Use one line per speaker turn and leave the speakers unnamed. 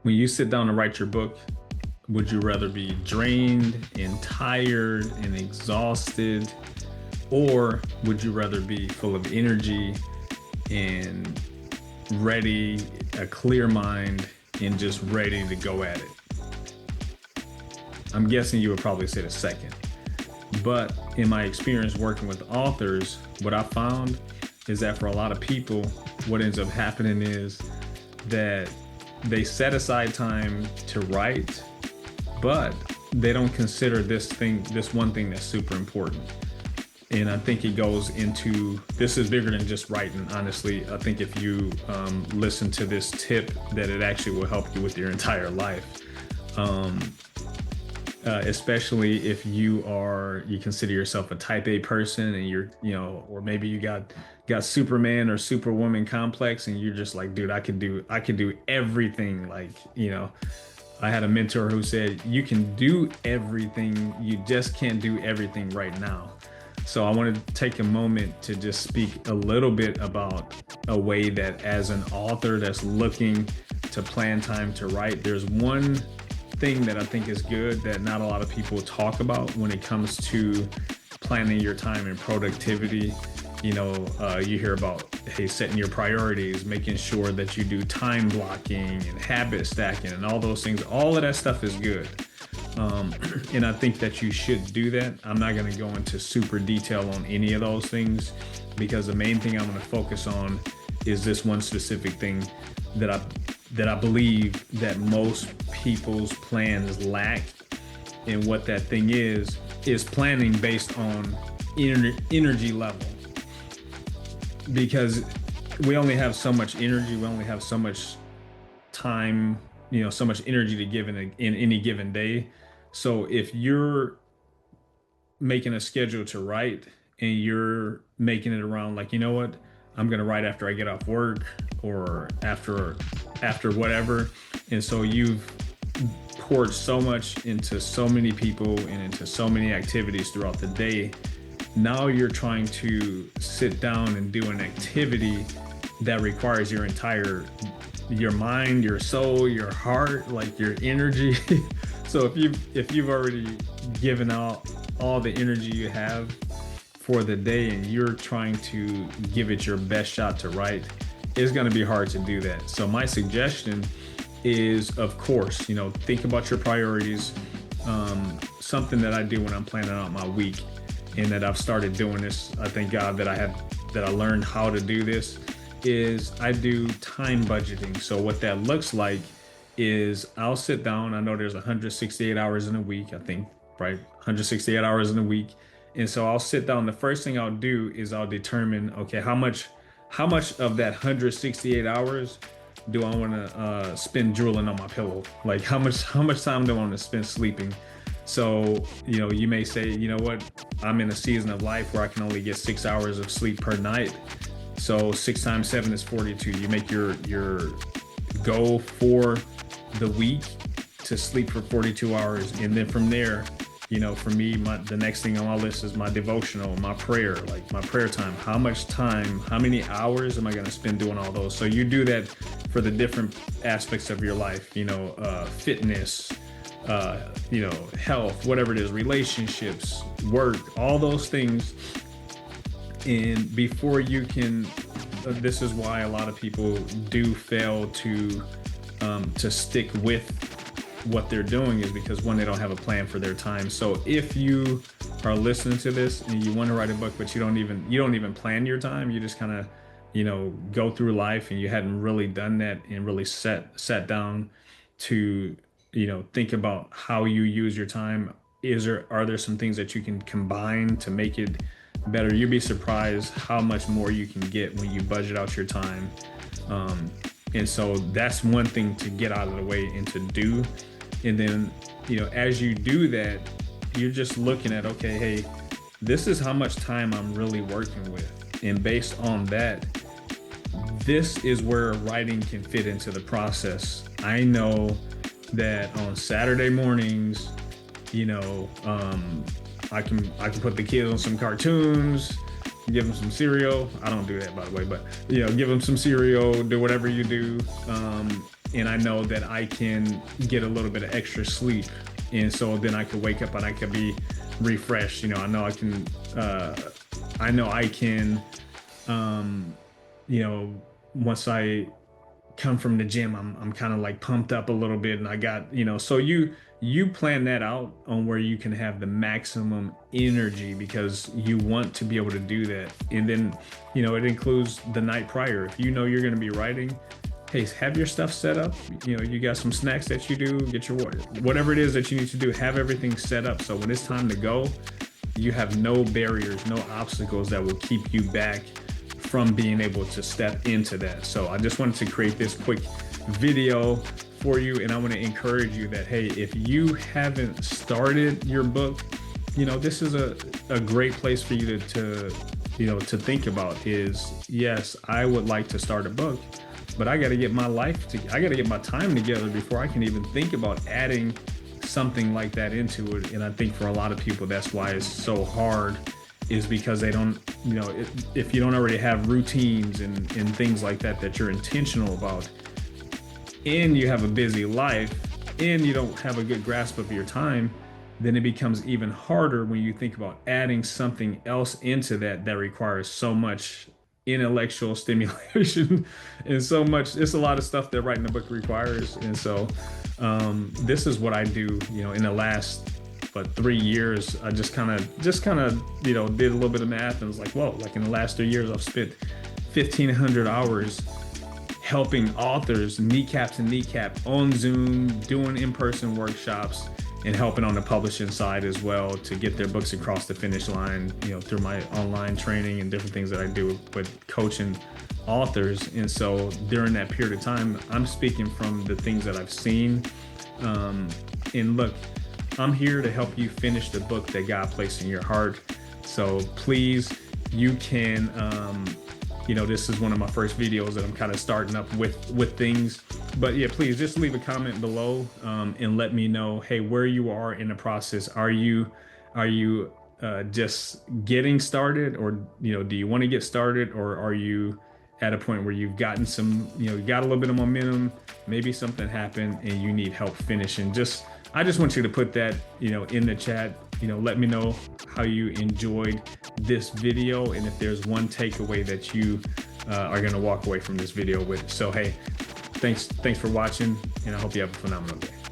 When you sit down to write your book, would you rather be drained and tired and exhausted, or would you rather be full of energy and ready, a clear mind, and just ready to go at it? I'm guessing you would probably say the second. But in my experience working with authors, what I found is that for a lot of people, what ends up happening is that they set aside time to write, but they don't consider this one thing that's super important. And I think it goes into, this is bigger than just writing, honestly. I think if you listen to this tip, that it actually will help you with your entire life. Especially if you consider yourself a type A person and or maybe you got Superman or Superwoman complex and you're just like, dude, I could do everything. I had a mentor who said, you can do everything, you just can't do everything right now. So I wanted to take a moment to just speak a little bit about a way that as an author that's looking to plan time to write, there's one thing that I think is good that not a lot of people talk about when it comes to planning your time and productivity. You hear about, hey, setting your priorities, making sure that you do time blocking and habit stacking and all those things. All of that stuff is good. And I think that you should do that. I'm not going to go into super detail on any of those things because the main thing I'm going to focus on is this one specific thing that I believe that most people's plans lack. And what that thing is planning based on energy level. Because we only have so much energy, we only have so much time, so much energy to give in any given day. So if you're making a schedule to write and you're making it around like, you know what, I'm gonna write after I get off work or after whatever. And so you've poured so much into so many people and into so many activities throughout the day. Now you're trying to sit down and do an activity that requires your mind, your soul, your heart, like your energy. So if you've already given out all the energy you have for the day and you're trying to give it your best shot to write, it's going to be hard to do that. So my suggestion is, of course, think about your priorities. Something that I do when I'm planning out my week, and that I've started doing this, I thank God that I learned how to do this, is I do time budgeting. So what that looks like is I'll sit down. I know there's 168 hours in a week, I think, right? 168 hours in a week. And so I'll sit down. The first thing I'll do is I'll determine, okay, how much of that 168 hours do I want to spend drooling on my pillow? Like how much time do I want to spend sleeping? So, you may say, you know what, I'm in a season of life where I can only get 6 hours of sleep per night. So 6 times 7 is 42. You make your goal for the week to sleep for 42 hours. And then from there, for me, the next thing on my list is my devotional, my prayer, like my prayer time. How much time, how many hours am I going to spend doing all those? So you do that for the different aspects of your life, fitness, health, whatever it is, relationships, work, all those things. And before you can, this is why a lot of people do fail to stick with what they're doing, is because one, they don't have a plan for their time. So if you are listening to this and you want to write a book, but you don't even plan your time, you just kind of, go through life and you hadn't really done that and really sat down to, think about how you use your time. Are there some things that you can combine to make it better? You'd be surprised how much more you can get when you budget out your time. And so that's one thing to get out of the way and to do. And then, as you do that, you're just looking at, okay, hey, this is how much time I'm really working with. And based on that, this is where writing can fit into the process. I know that on Saturday mornings, I can put the kids on some cartoons, give them some cereal. I don't do that, by the way, but give them some cereal, do whatever you do. and I know that I can get a little bit of extra sleep, and so then I could wake up and I could be refreshed. I know I can, um, once I come from the gym, I'm kind of like pumped up a little bit, and I got, so you plan that out on where you can have the maximum energy, because you want to be able to do that. And then, it includes the night prior. If you're going to be writing, hey, have your stuff set up. You got some snacks that you do, get your water, whatever it is that you need to do, have everything set up. So when it's time to go, you have no barriers, no obstacles that will keep you back from being able to step into that. So I just wanted to create this quick video for you, and I want to encourage you that, hey, if you haven't started your book, this is a great place for you to think about is, yes, I would like to start a book, but I got to get I got to get my time together before I can even think about adding something like that into it. And I think for a lot of people, that's why it's so hard, is because they don't, if you don't already have routines and things like that you're intentional about, and you have a busy life, and you don't have a good grasp of your time, then it becomes even harder when you think about adding something else into that requires so much intellectual stimulation and so much. It's a lot of stuff that writing a book requires. And so this is what I do, in the last 3 years. I just kind of did a little bit of math and was like, whoa, like in the last 3 years I've spent 1,500 hours helping authors kneecap on Zoom, doing in-person workshops, and helping on the publishing side as well to get their books across the finish line, through my online training and different things that I do with coaching authors. And so during that period of time, I'm speaking from the things that I've seen. And look, I'm here to help you finish the book that God placed in your heart. So please, you can, this is one of my first videos that I'm kind of starting up with things. But yeah, please just leave a comment below and let me know, hey, where you are in the process. Are you just getting started, or do you want to get started, or are you at a point where you've gotten some, you got a little bit of momentum, maybe something happened and you need help finishing? I just want you to put that, in the chat. Let me know how you enjoyed this video, and if there's one takeaway that you are going to walk away from this video with. So, hey, thanks for watching, and I hope you have a phenomenal day.